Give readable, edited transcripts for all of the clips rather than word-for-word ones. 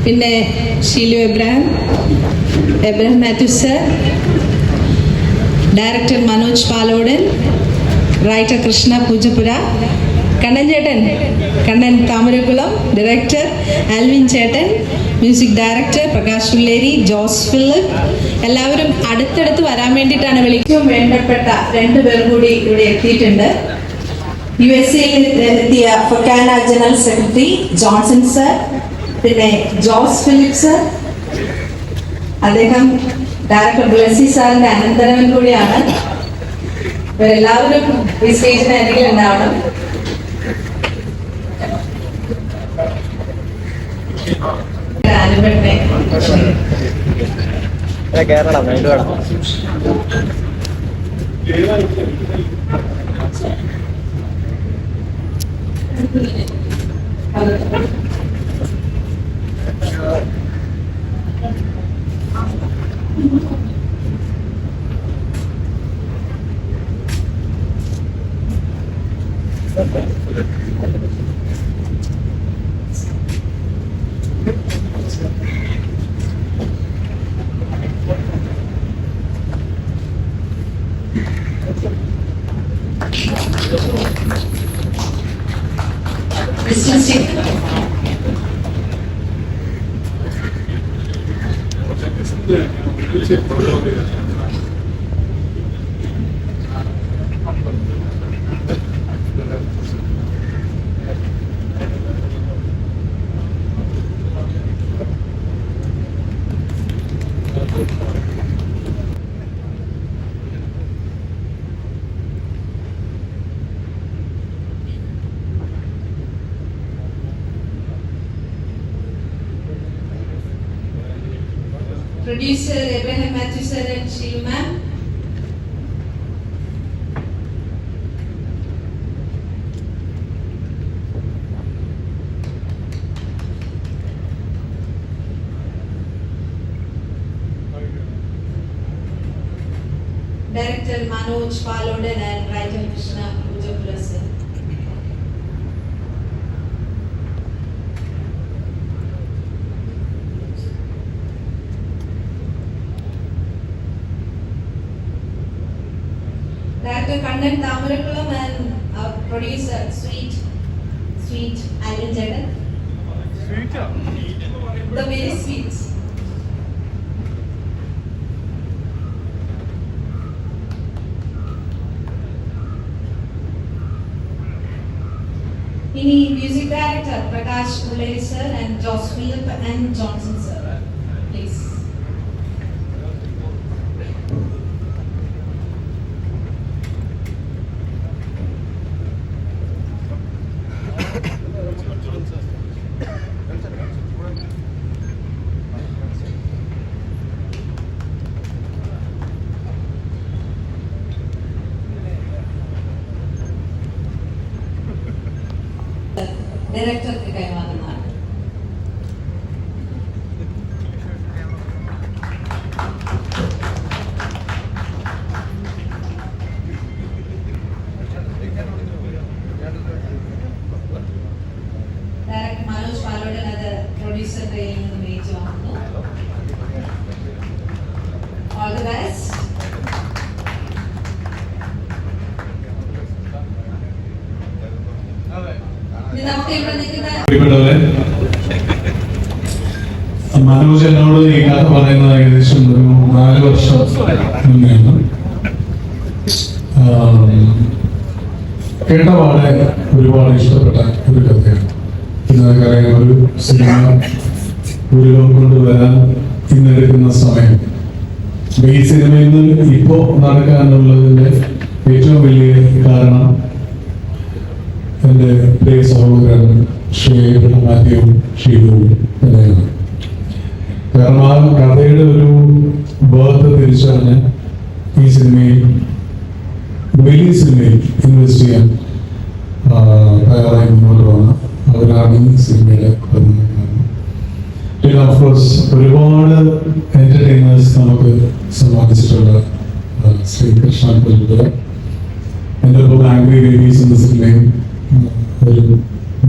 പിന്നെ Sheelu Abraham Mathew sir, director Manoj Palodan, writer Krishna Poojappura, Kannan ചേട്ടൻ, Kannan Thamarakulam, director Alvin ചേട്ടൻ, music director Prakash Ulliyeri, Jose Philip, എല്ലാവരും അടുത്തടുത്ത് വരാൻ വേണ്ടിയിട്ടാണ് വിളിക്കും. വേണ്ടപ്പെട്ട 2 പേർ കൂടി ഇവിടെ എത്തിയിട്ടുണ്ട്. USA-യിൽ എത്തിയ FOKANA general secretary Johnson sir, പിന്നെ ജോസ് ഫിലിപ്പ് സർ, അദ്ദേഹം ഡയറക്ടർ ബ്ലെസ്സി സാറിന്റെ അനന്തരവൻ കൂടിയാണ്. ഇവരെല്ലാവരും ഈ സ്റ്റേജിന് അരികിൽ ഉണ്ടാവണം. Producer Abraham Matthew sir and Sheila ma'am. Director Manoj Palodan and writer Krishna Pujapura sir. Director Kannan Tamarakulam and our producer sweet Alvin Chetan. Sweet. The very sweet. Ini music director Prakash Ulleri sir and Joss Philip and Johnson sir. Please. ഡയറക്ടർക്ക് കൈമാറുന്നതാണ്. Director Manoj Palodan അത് പ്രൊഡ്യൂസറുടെ കയ്യിൽ നിന്ന് മേടിച്ചു വാങ്ങുന്നു. All the best. Manoj എന്നോട് ഈ കഥ പറയുന്നത് ഏകദേശം ഒരു 4 വർഷം മുന്നെയാണ്. കേട്ടപാടെ ഒരുപാട് ഇഷ്ടപ്പെട്ട ഒരു കഥയാണ്. ഇതിനകറിയാം, ഒരു സിനിമ ഉരുവം കൊണ്ടുവരാൻ ഇന്നെടുക്കുന്ന സമയം ഈ സിനിമയിൽ നിന്ന് ഇപ്പോ നടക്കാനുള്ളതിന്റെ ഏറ്റവും വലിയ കാരണം എന്റെ പ്രിയ സഹോദരൻ ശ്രീ എബ്രഹാം മാത്യു ഷീലുവും തന്നെയാണ്. കാരണം ആ കഥയുടെ ഒരു ബർത്ത് തിരിച്ചറിഞ്ഞ് ഈ സിനിമയിൽ, വലിയ സിനിമയിൽ ഇൻവെസ്റ്റ് ചെയ്യാൻ തയ്യാറായി മുന്നോട്ട് വന്ന അവരാണ് ഈ സിനിമയിലെ പിന്നെ ഓഫ്കോഴ്സ് ഒരുപാട് എന്റർടൈനേഴ്സ് നമുക്ക് സമ്മാനിച്ചിട്ടുള്ള ശ്രീ കൃഷ്ണ പൂജപ്പുര, എൻ്റെ ഒപ്പം ആംഗ്രി ബേബീസ് എന്ന സിനിമയും ഒരു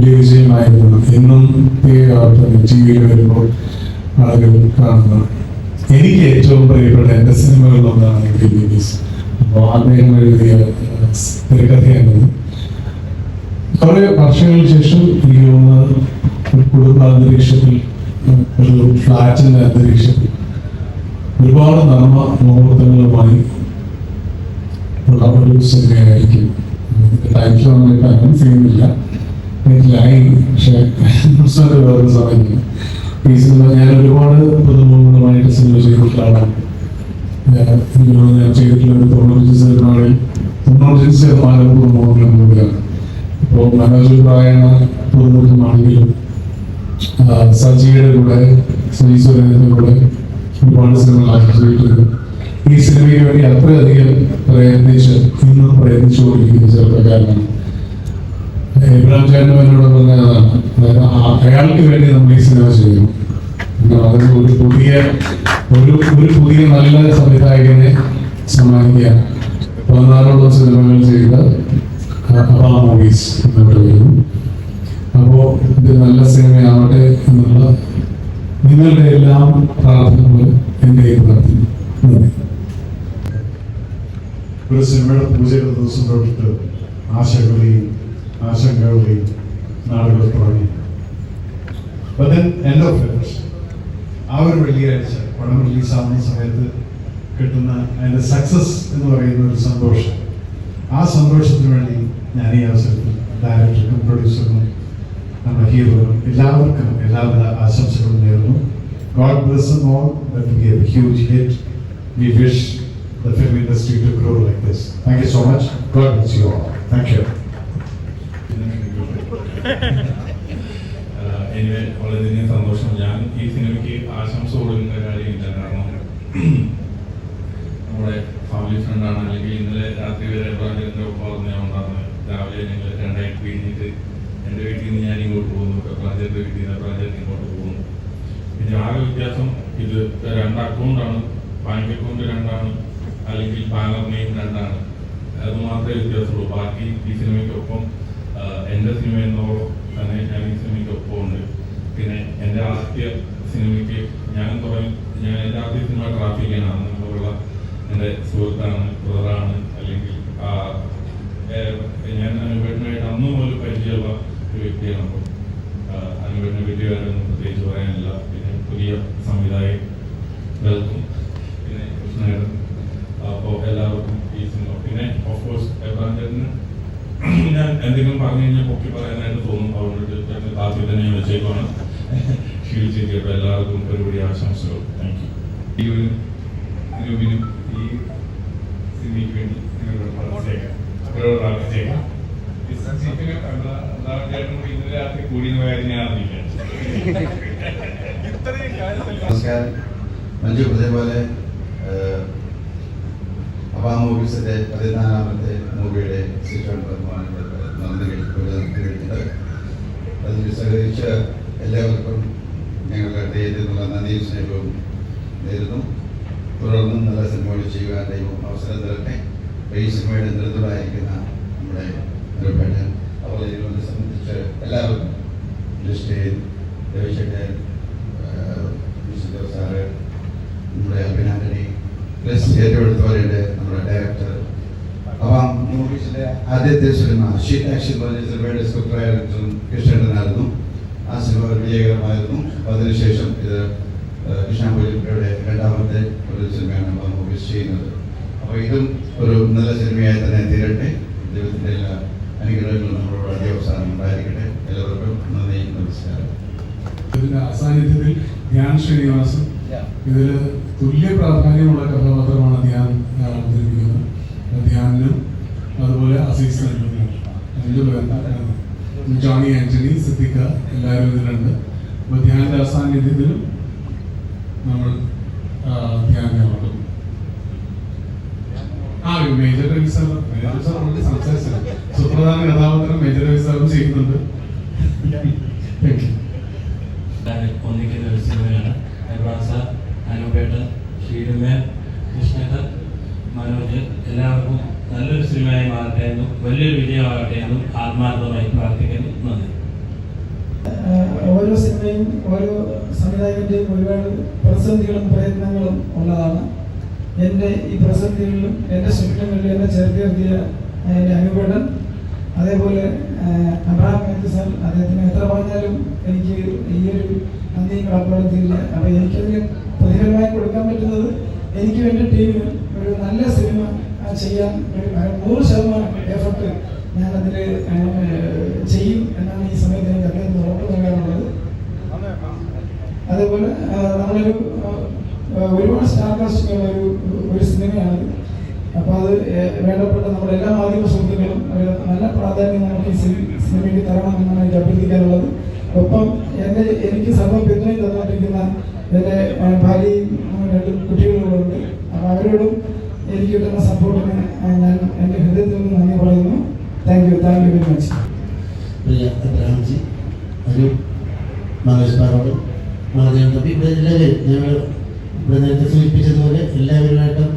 വിജയമായിരുന്നു. ഇന്നും ടി വിയിൽ വരുമ്പോൾ ആളുകൾ കാണുന്നത്. എനിക്ക് ഏറ്റവും പ്രിയപ്പെട്ട എൻ്റെ സിനിമകളിലൊന്നാണ് ഗ്രീൻ. അപ്പോൾ അദ്ദേഹം എഴുതിയ തിരക്കഥയാണത്. കുറെ വർഷങ്ങൾക്ക് ശേഷം എനിക്ക് തോന്നുന്നത് ഒരു കുടുംബാന്തരീക്ഷത്തിൽ, ഒരു ഫ്ലാറ്റിന്റെ അന്തരീക്ഷത്തിൽ ഒരുപാട് നർമ്മ മുഹൂർത്തങ്ങളുമായി ഉള്ള ഒരു സിനിമയായിരിക്കും. ടൈറ്റിൽ വന്നിട്ട് അങ്ങനെ ചെയ്യുന്നില്ല, ടൈറ്റിലായി, പക്ഷേ വേറൊരു സമയമില്ല. ഈ സിനിമ ഞാൻ ഒരുപാട് പുതുമുഖങ്ങളുമായിട്ട് സിനിമ ചെയ്തിട്ടുള്ള ആളാണ്. ഞാൻ ചെയ്തിട്ടുള്ള ഒരു 90% പുതുമുഖങ്ങളും കൂടിയാണ്. ഇപ്പോൾ മനോജ് പ്രായണ പുതുമുഖമാണെങ്കിലും സജിയുടെ കൂടെ, ശ്രീ സുരേന്ദ്രന്റെ കൂടെ ഒരുപാട് സിനിമകൾ ചെയ്തിട്ടുണ്ട്. ഈ സിനിമയ്ക്ക് വേണ്ടി അത്രയധികം ഇന്നും പ്രയത്നിച്ചുകൊണ്ടിരിക്കുന്ന ചെറുപ്പക്കാരനാണ്. ഇബ്രാഹിം ചേട്ടൻ എന്നോട് പറഞ്ഞതാണ്, അതായത് അയാൾക്ക് വേണ്ടി നമ്മൾ ഈ സിനിമ ചെയ്യുന്നു. അതിന് ഒരു പുതിയ നല്ല സംവിധായകനെ സമ്മാനിക്കാൻ 16 സിനിമകൾ ചെയ്ത മൂവീസ് എന്ന് പറയുന്നു. അപ്പോൾ ഇത് നല്ല സിനിമയാവട്ടെ എന്നുള്ള നിങ്ങളുടെ എല്ലാം പ്രാർത്ഥനകളും എൻ്റെയും പ്രാർത്ഥന. ഒരു സിനിമയുടെ പൂജയുടെ ദിവസം തൊട്ടിട്ട് ആശകളുടെയും ആശങ്കകളുടെയും നാടുകൾ തുടങ്ങി. ആ ഒരു വെള്ളിയാഴ്ച പടം റിലീസാവുന്ന സമയത്ത് കിട്ടുന്ന അതിൻ്റെ സക്സസ് എന്ന് പറയുന്ന ഒരു സന്തോഷം, ആ സന്തോഷത്തിന് വേണ്ടി ഞാൻ ഈ അവസരത്തിൽ ഡയറക്ടർക്കും പ്രൊഡ്യൂസറിനും നമ്മുടെ ഹീറോയിനും എല്ലാവർക്കും എല്ലാവിധ ആശംസകളും നേരുന്നു. God bless them all, that will be a huge hit. We wish the film industry to grow like this. Thank you so much. God bless you all. Thank you. എനിക്ക് വളരെയധികം സന്തോഷം. ഞാൻ ഈ സിനിമയ്ക്ക് ആശംസ കൊടുക്കേണ്ട കാര്യമില്ല, കാരണം നമ്മുടെ ഫാമിലി ഫ്രണ്ടാണ്. അല്ലെങ്കിൽ ഇന്നലെ രാത്രി വരെ എബ്രാഹിമിന്റെ ഒപ്പം ഉണ്ടാകുന്നത്. രാവിലെ ഞങ്ങൾ 2 കഴിഞ്ഞിട്ട് എൻ്റെ വീട്ടിൽ നിന്ന് ഞാൻ ഇങ്ങോട്ട് പോകുന്നു, എബ്രാഹിമിന്റെ വീട്ടിൽ നിന്ന് എബ്രാഹിം ഇങ്ങോട്ട് പോകുന്നു. പിന്നെ ആകെ വ്യത്യാസം, ഇത് 2 അക്കൗണ്ടാണ്. ബാങ്ക് അക്കൗണ്ട് 2ആണ്, അല്ലെങ്കിൽ ബാനർ നെയിം 2ആണ്. അത് മാത്രമേ വ്യത്യാസമുള്ളൂ. ബാക്കി ഈ സിനിമയ്ക്കൊപ്പം എൻ്റെ സിനിമ എന്നോളം തന്നെ ഞാൻ ഈ സിനിമയ്ക്കൊപ്പം ഉണ്ട്. പിന്നെ എൻ്റെ ആദ്യ സിനിമയ്ക്ക് ഞാൻ എൻ്റെ ആദ്യ സിനിമ ട്രാഫിക്കാനാണ്. നമ്മളുള്ള എൻ്റെ സുഹൃത്താണ്, ബ്രദറാണ്. അല്ലെങ്കിൽ ഞാൻ അനുവേട്ടനായിട്ട് അന്ന് മുതൽ പരിചയമുള്ള ഒരു വ്യക്തിയാണ്. അപ്പോൾ അനുവേട്ടനെ വലിയ കാര്യമൊന്നും പ്രത്യേകിച്ച് പറയാനില്ല. പിന്നെ പുതിയ സംവിധായകർക്കും പിന്നെ കൃഷ്ണേട്ടൻ, അപ്പോൾ എല്ലാവർക്കും ഈ സിനിമ. പിന്നെ ഓഫ്കോഴ്സ് എബ്രാഹിം ഞാൻ എന്തെങ്കിലും പറഞ്ഞു കഴിഞ്ഞാൽ പൊക്കി പറയാനായിട്ട് തോന്നും. അതുകൊണ്ട് ആദ്യം തന്നെ ഞാൻ വെച്ചേക്കാണ് ക്ഷീണിച്ചിട്ട്. അപ്പോൾ എല്ലാവർക്കും ഒരുപടി ആശംസകൾ. Thank you. ഈ ഒരു ഗ്രൂപ്പിനും ഈ സിനിമയ്ക്ക് വേണ്ടി ഇന്നലെ രാത്രി കൂടിയെന്ന് കാര്യം ഞാൻ അറിയില്ല. നമസ്കാരം. മഞ്ജു അതേപോലെ അവാം മൂവീസിന്റെ 14ാമത്തെ മൂവിയുടെ ശിക്ഷണം നടന്നുകഴിഞ്ഞിട്ടുണ്ട്. അതിൽ സഹകരിച്ച എല്ലാവർക്കും ഞങ്ങളുടെ ദൈവത്തിനുള്ള നന്ദിയും സ്നേഹവും നേരുന്നു. തുടർന്നും നല്ല സിനിമകൾ ചെയ്യുവാൻ ദൈവം അവസരം തരട്ടെ. ഈ സിനിമയുടെ നേതൃത്വമായിരിക്കുന്ന നമ്മുടെ അനുപേട്ടൻ, അതുപോലെ ഇതിനെ സംബന്ധിച്ച് എല്ലാവർക്കും ലിസ്റ്റേൻ, രവിശങ്കരൻ, സാറ്, നമ്മുടെ അഭിനാന്റണി, പ്ലസ് ഏറ്റെടുത്തവരുടെ നമ്മുടെ ഡയറക്ടർ. അപ്പം മൂവീസിൻ്റെ ആദ്യത്തെ സിനിമ ഷീറ്റ് ആക്ഷൻ പറഞ്ഞ സിനിമയുടെ സ്ക്രിപ്റ്റ് ഡയറക്ടറും കൃഷ്ണേട്ടനായിരുന്നു. ആ സിനിമ വിജയകരമായിരുന്നു. അതിനുശേഷം ഇത് കൃഷ്ണപുരിയുടെ 2ാമത്തെ ഒരു സിനിമയാണ് അപ്പം മൂവീസ് ചെയ്യുന്നത്. അപ്പോൾ ഇതും ഒരു നല്ല സിനിമയായി തന്നെ തീരട്ടെ. ദൈവത്തിൻ്റെ എല്ലാ അനുഗ്രഹങ്ങളും നമ്മളോട് അടിയവസാനം ഉണ്ടായിരിക്കട്ടെ. എല്ലാവർക്കും നന്ദി, നമസ്കാരം. ഇതിന്റെ അസാന്നിധ്യത്തിൽ ധ്യാൻ ശ്രീനിവാസൻ, ഇതിൽ തുല്യ പ്രാധാന്യമുള്ള കഥാപാത്രമാണ് ധ്യാൻ അവതരിപ്പിക്കുന്നത്. ധ്യാനും അതുപോലെ അസീസ് ജോണി ആന്റണി, സിദ്ദിഖ എല്ലാവരും ഇതിലുണ്ട്. അപ്പോൾ ധ്യാന്റെ അസാന്നിധ്യത്തിലും നമ്മൾ ധ്യാനെ ഓടും. മേജർ രവി സാർ ഓൾറെഡി സംസാരിച്ചത്. സുപ്രധാന കഥാപാത്രം മേജർ രവി സാറും ചെയ്യുന്നുണ്ട്. Thank you. ഒന്നിക്കുന്ന ഒരു സിനിമയാണ്. എബ്രാഹിം സാർ, അനുപേട്ടൻ, ഷീരുമേൻ, കൃഷ്ണേട്ടൻ, മനോജ്, എല്ലാവർക്കും നല്ലൊരു സിനിമയായി മാറട്ടെ എന്നും വലിയൊരു വിജയമാകട്ടെ എന്നും ആത്മാർത്ഥമായി പ്രാർത്ഥിക്കുന്നു. നന്ദി. ഓരോ സിനിമയും ഓരോ സംവിധായകൻ്റെയും ഒരുപാട് പ്രതിസന്ധികളും പ്രയത്നങ്ങളും ഉള്ളതാണ്. എൻ്റെ ഈ പ്രതിസന്ധികളിലും എൻ്റെ സ്വപ്നങ്ങളിലും എന്നെ ചേർത്ത് നിർത്തിയ എൻ്റെ അനുപേടൻ, അതേപോലെ അബ്രഹാം മേത്തർ സാർ, അദ്ദേഹത്തിന് എത്ര പറഞ്ഞാലും എനിക്ക് ഈ ഒരു നന്ദിയും കടപ്പാടും തീരില്ല. അപ്പോൾ എനിക്കതിന് പ്രതിഫലമായി കൊടുക്കാൻ പറ്റുന്നത് എനിക്ക് വേണ്ടി ടീമിന് ഒരു നല്ല സിനിമ ചെയ്യാൻ ഒരു 100% എഫർട്ട് ഞാനതിൽ ചെയ്യും എന്നാണ് ഈ സമയത്ത് എനിക്ക് അദ്ദേഹത്തിന് ഉറപ്പ് നൽകാനുള്ളത്. അതേപോലെ നമ്മളൊരു ഒരുപാട് സ്റ്റാർ കാസ്റ്റിങ്ങുള്ള ഒരു സിനിമയാണത്. അപ്പോൾ അത് വേണ്ടപ്പെട്ട നമ്മുടെ എല്ലാ മാധ്യമ സുഹൃത്തുക്കളും ഒരു നല്ല പ്രാധാന്യം നമുക്ക് ഈ സിനിമയ്ക്ക് തരണമെന്നാണ് എനിക്ക് അഭ്യർത്ഥിക്കാനുള്ളത്. ഒപ്പം എനിക്ക് സർവ്വ പിന്തുണയും തന്നിട്ടിരിക്കുന്ന എൻ്റെ ഭാര്യയും 2 കുട്ടികളുമുണ്ട്. അപ്പോൾ അവരോടും എനിക്ക് കിട്ടുന്ന സപ്പോർട്ടിന് ഞാൻ എൻ്റെ ഹൃദയത്തിൽ നിന്ന് നന്ദി പറയുന്നു. Thank you very much. പ്രിയ അബ്രഹാംജി, ഒരു മനോജ് പാറോട്, മഹാദേവൻ തമ്പി, ഇവിടെ എല്ലാവരും ഞങ്ങൾ ഇവിടെ നേരത്തെ സൂചിപ്പിച്ചതുപോലെ എല്ലാവരുമായിട്ടും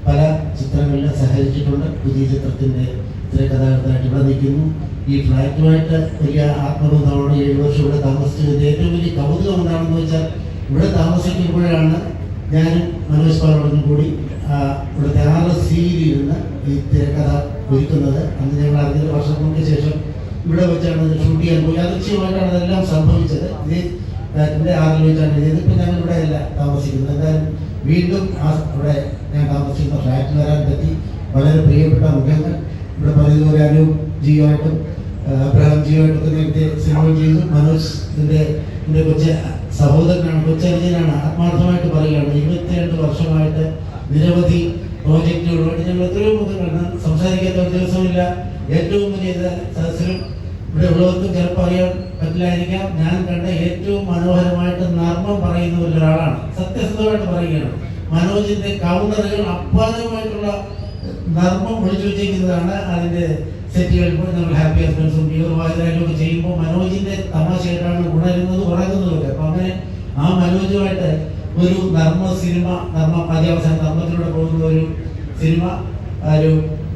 പല ചിത്രങ്ങളിൽ സഹകരിച്ചിട്ടുണ്ട്. പുതിയ ചിത്രത്തിൻ്റെ തിരക്കഥാകൃത്തായിട്ട് ഇവിടെ നിൽക്കുന്നു. ഈ ഫ്ലാറ്റുമായിട്ട് വലിയ ആത്മബന്ധമാണ്. 7 വർഷം ഇവിടെ താമസിച്ചതിൻ്റെ ഏറ്റവും വലിയ കൗതുകം എന്താണെന്ന് വെച്ചാൽ, ഇവിടെ താമസിക്കുമ്പോഴാണ് ഞാനും മനോജ് പാറോടും കൂടി ഇവിടുത്തെ RSCയിലിരുന്ന് ഈ തിരക്കഥ ഒരുക്കുന്നത്. അന്ന് ഞങ്ങൾ 6 വർഷങ്ങൾക്ക് ശേഷം ഇവിടെ വെച്ചാണ് ഷൂട്ട് ചെയ്യാൻ പോയി. യാദൃച്ഛികമായിട്ടാണ് അതെല്ലാം സംഭവിച്ചത്. ഇതേ ഫ്ലാറ്റിൻ്റെ 6 വെച്ചാണ് എഴുതിയത്. ഇപ്പം ഞങ്ങൾ ഇവിടെ അല്ല താമസിക്കുന്നത്. എന്തായാലും വീണ്ടും അവിടെ ഞാൻ താമസിക്കുന്ന ഫ്ലാറ്റിൽ വരാൻ പറ്റി. വളരെ പ്രിയപ്പെട്ട മുഖങ്ങൾ ഇവിടെ പറയുന്നതുപോലെ അനൂപ് ജിയുമായിട്ടും അബ്രഹാം ജിയുമായിട്ടൊക്കെ നേരത്തെ സിനിമ ചെയ്തു. മനോജ് എൻ്റെ കൊച്ചു സഹോദരനാണ്, കൊച്ചനുജനാണ്. ആത്മാർത്ഥമായിട്ട് പറയുകയാണ്, 22 വർഷമായിട്ട് നിരവധി പ്രോജക്റ്റുകളുമായിട്ട് ഞങ്ങൾ എത്രയോ മുഖങ്ങളാണ്. സംസാരിക്കാത്ത ഒരു ദിവസമില്ല. ഏറ്റവും വലിയ സദസ്സിലും ഇവിടെ ഉള്ളവർക്കും ചിലപ്പോൾ അറിയാൻ പറ്റില്ലായിരിക്കാം, ഞാൻ കണ്ട ഏറ്റവും മനോഹരമായിട്ട് നർമ്മം പറയുന്ന ഒരാളാണ്. സത്യസന്ധമായിട്ട് പറയുകയാണ്. മനോജിന്റെ കൗണ്ടറുകൾ അപാരമായിട്ടുള്ള നർമ്മം ഒളിച്ചു വെച്ചിരിക്കുന്നതാണ്. അതിന്റെ സെറ്റുകൾ ഇപ്പോൾ നമ്മൾ ഹാപ്പി ഹസ്ബൻഡ്സും പ്യൂർവായതായാലും ഒക്കെ ചെയ്യുമ്പോൾ മനോജിന്റെ തമാശയായിട്ടാണ് ഉണരുന്നത് ഉറങ്ങുന്നതൊക്കെ. അപ്പം അങ്ങനെ ആ മനോജുമായിട്ട് ഒരു നർമ്മ സിനിമ, ആദ്യാവസാനം നർമ്മത്തിലൂടെ പോകുന്ന ഒരു സിനിമ, ഒരു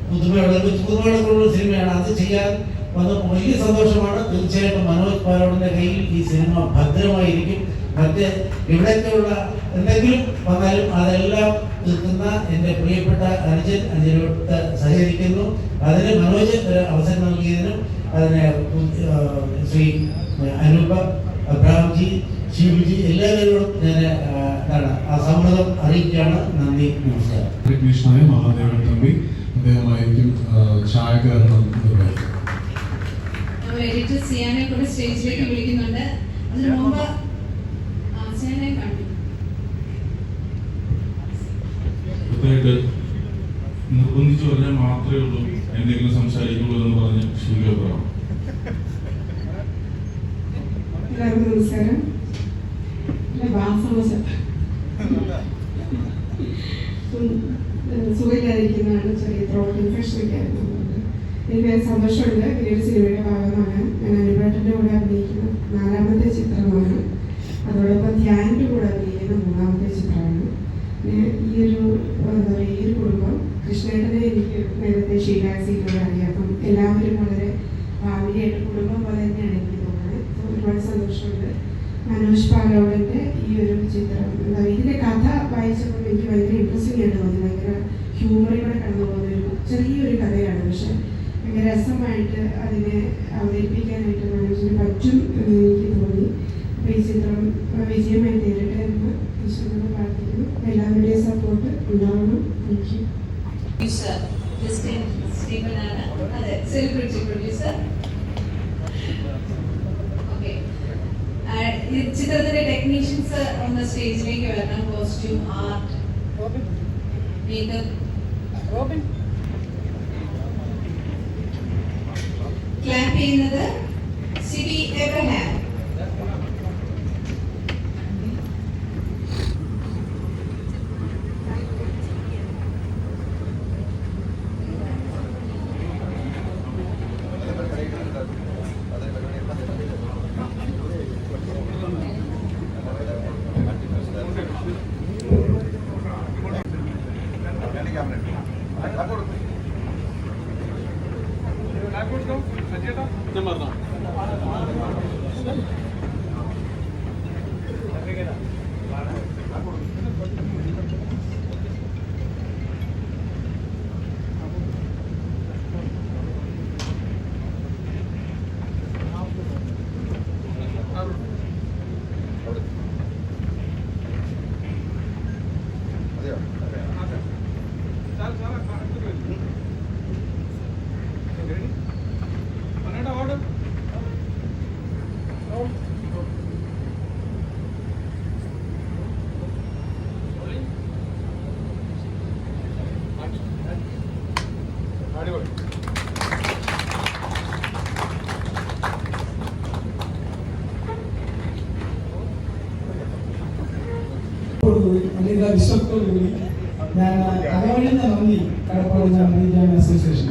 പുതുമയുള്ള സിനിമയാണ്. അത് ചെയ്യാൻ വന്നപ്പോൾ വലിയ സന്തോഷമാണ്. തീർച്ചയായിട്ടും മനോജ് പാലോടിന്റെ കയ്യിൽ ഈ സിനിമ ഭദ്രമായിരിക്കും. മറ്റ് എവിടെയൊക്കെയുള്ള എന്തെങ്കിലും വന്നാലും അതെല്ലാം നിൽക്കുന്ന എൻ്റെ പ്രിയപ്പെട്ട അനുജനോട് സഹകരിക്കുന്നു. അതിന് മനോജ് ഒരു അവസരം നൽകിയതിനും അതിന് ശ്രീ അനൂപ, അബ്രഹാംജി, ശിവജി എല്ലാവരോടും ഞാൻ ആ സമ്മതം അറിയിക്കുകയാണ്. നന്ദി, നമസ്കാരം. ടെക്നീഷ്യനായ മഹാദേവൻ തമ്പി അദ്ദേഹമായിരിക്കും ഛായാഗ്രഹണം നിർവഹിക്കുന്നത്. എഡിറ്റർ സിയാനെ കൂടെ സ്റ്റേജിലേക്ക് വിളിക്കുന്നുണ്ട്. അതിനു മുമ്പ് സിയാനെ കണ്ടു. നിർബന്ധിച്ചു പറഞ്ഞാൽ മാത്രമേ ഉള്ളൂ എന്തെങ്കിലും സംസാരിക്കുള്ളൂ എന്ന് പറഞ്ഞ് ശീലപ്രാണ്. എല്ലാവർക്കും നമസ്കാരം. സുഖമില്ലാതിരിക്കുന്നതാണ്, ചെറിയ ത്രോട്ട് ഇൻഫെക്ഷനൊക്കെ ആയിരുന്നു. എനിക്ക് സന്തോഷമുണ്ട്. പിന്നീട് സിനിമയുടെ ഭാഗമാണ്. ഞാൻ അനുപേട്ടൻ്റെ കൂടെ അഭിനയിക്കുന്ന 4ാമത്തെ ചിത്രമാണ്. അതോടൊപ്പം ധ്യാനിൻ്റെ കൂടെ അഭിനയിക്കുന്ന 3ാമത്തെ ചിത്രമാണ്. ഈ ഒരു കുടുംബം, കൃഷ്ണേട്ടനെ എനിക്ക് നേരത്തെ ഷീലാക്സിയിലൂടെ അറിയാം. അപ്പം എല്ലാവരും വളരെ ഫാമിലിയായിട്ട് കുടുംബം പോലെ തന്നെയാണ് എനിക്ക് തോന്നുന്നത്. ഒരുപാട് സന്തോഷമുണ്ട്. മനോജ് പാലോടിൻ്റെ ഈ ഒരു ചിത്രം, ഇതിൻ്റെ കഥ വായിച്ചപ്പോൾ എനിക്ക് ഭയങ്കര ഇൻട്രസ്റ്റിംഗ് ആയിട്ട് തോന്നി. ഭയങ്കര ഹ്യൂമറിലൂടെ കടന്നു പോകുന്നൊരു ചെറിയൊരു കഥയാണ്. പക്ഷെ ഭയങ്കര രസമായിട്ട് അതിനെ അവതരിപ്പിക്കാനായിട്ട് മനോജിന് പറ്റും എന്ന് എനിക്ക് തോന്നി. അപ്പോൾ ഈ ചിത്രം വിജയമായി തീരട്ടെ എന്ന് ഈശ്വരനോട് പ്രാർത്ഥിക്കുന്നു. എല്ലാവരുടെയും സപ്പോർട്ട് ഉണ്ടാവണം. എനിക്ക് ചിത്രത്തിന്റെ ടെക്നീഷ്യൻസ് ഒന്ന് സ്റ്റേജിലേക്ക് വരണം. Costume, art, makeup. ക്ലാപ്പ് ചെയ്യുന്നത് സിബി എബ്രഹാം. അല്ലെങ്കിൽ വിശ്വത്തോടുകൂടി ഞാൻ അകവഴിഞ്ഞ നന്ദി കടപ്പാട് ജാമ്യ അസോസിയേഷൻ